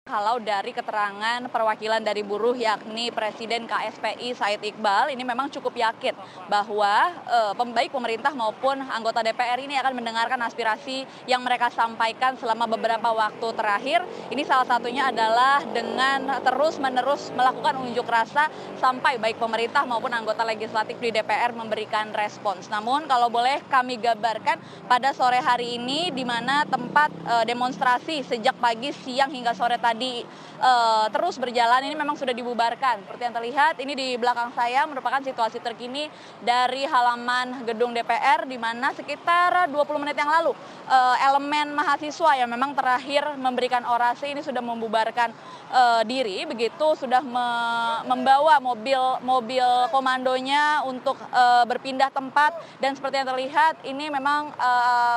Kalau dari keterangan perwakilan dari buruh yakni Presiden KSPI Said Iqbal ini memang cukup yakin bahwa baik pemerintah maupun anggota DPR ini akan mendengarkan aspirasi yang mereka sampaikan selama beberapa waktu terakhir. Ini salah satunya adalah dengan terus-menerus melakukan unjuk rasa sampai baik pemerintah maupun anggota legislatif di DPR memberikan respons. Namun kalau boleh kami gambarkan pada sore hari ini di mana tempat demonstrasi sejak pagi, siang hingga sore tadi terus berjalan ini memang sudah dibubarkan. Seperti yang terlihat ini di belakang saya merupakan situasi terkini dari halaman gedung DPR di mana sekitar 20 menit yang lalu elemen mahasiswa yang memang terakhir memberikan orasi ini sudah membubarkan diri, begitu sudah membawa mobil komandonya untuk berpindah tempat, dan seperti yang terlihat ini memang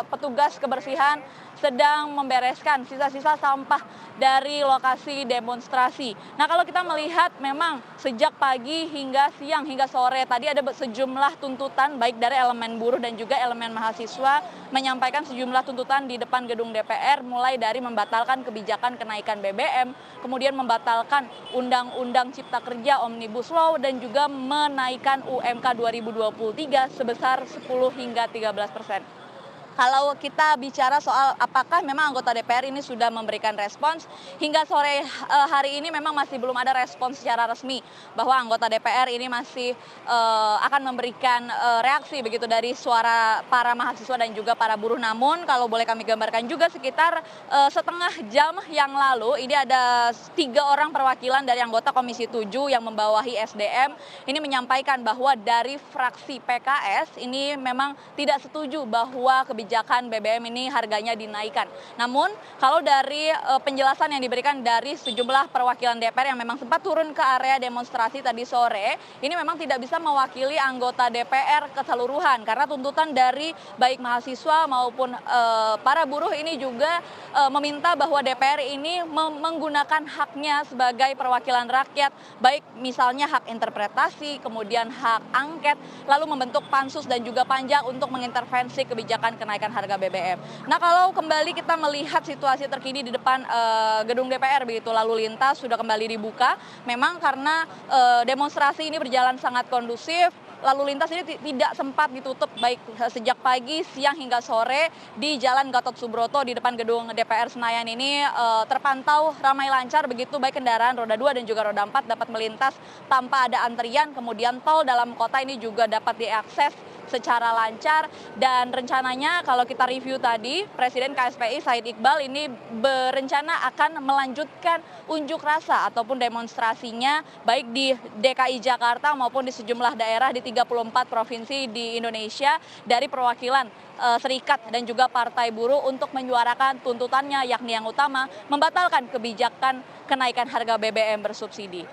petugas kebersihan sedang membereskan sisa-sisa sampah dari lokasi demonstrasi. Nah, kalau kita melihat memang sejak pagi hingga siang hingga sore tadi ada sejumlah tuntutan baik dari elemen buruh dan juga elemen mahasiswa menyampaikan sejumlah tuntutan di depan gedung DPR, mulai dari membatalkan kebijakan kenaikan BBM, kemudian membatalkan Undang-Undang Cipta Kerja Omnibus Law dan juga menaikkan UMK 2023 sebesar 10 hingga 13%. Kalau kita bicara soal apakah memang anggota DPR ini sudah memberikan respons, hingga sore hari ini memang masih belum ada respons secara resmi bahwa anggota DPR ini masih akan memberikan reaksi begitu dari suara para mahasiswa dan juga para buruh. Namun kalau boleh kami gambarkan juga sekitar setengah jam yang lalu ini ada 3 orang perwakilan dari anggota Komisi 7 yang membawahi SDM ini menyampaikan bahwa dari fraksi PKS ini memang tidak setuju bahwa kebijakan BBM ini harganya dinaikkan. Namun kalau dari penjelasan yang diberikan dari sejumlah perwakilan DPR yang memang sempat turun ke area demonstrasi tadi sore, ini memang tidak bisa mewakili anggota DPR keseluruhan karena tuntutan dari baik mahasiswa maupun para buruh ini juga meminta bahwa DPR ini menggunakan haknya sebagai perwakilan rakyat, baik misalnya hak interpretasi, kemudian hak angket, lalu membentuk pansus dan juga panja untuk mengintervensi kebijakan kenaikan harga BBM. Nah, kalau kembali kita melihat situasi terkini di depan gedung DPR begitu, lalu lintas sudah kembali dibuka. Memang karena demonstrasi ini berjalan sangat kondusif, lalu lintas ini tidak sempat ditutup baik sejak pagi, siang hingga sore di Jalan Gatot Subroto di depan gedung DPR Senayan ini terpantau ramai lancar begitu, baik kendaraan roda 2 dan juga roda 4 dapat melintas tanpa ada antrian. Kemudian tol dalam kota ini juga dapat diakses secara lancar, dan rencananya kalau kita review tadi Presiden KSPI Said Iqbal ini berencana akan melanjutkan unjuk rasa ataupun demonstrasinya baik di DKI Jakarta maupun di sejumlah daerah di 34 provinsi di Indonesia dari perwakilan serikat dan juga partai buruh untuk menyuarakan tuntutannya, yakni yang utama membatalkan kebijakan kenaikan harga BBM bersubsidi.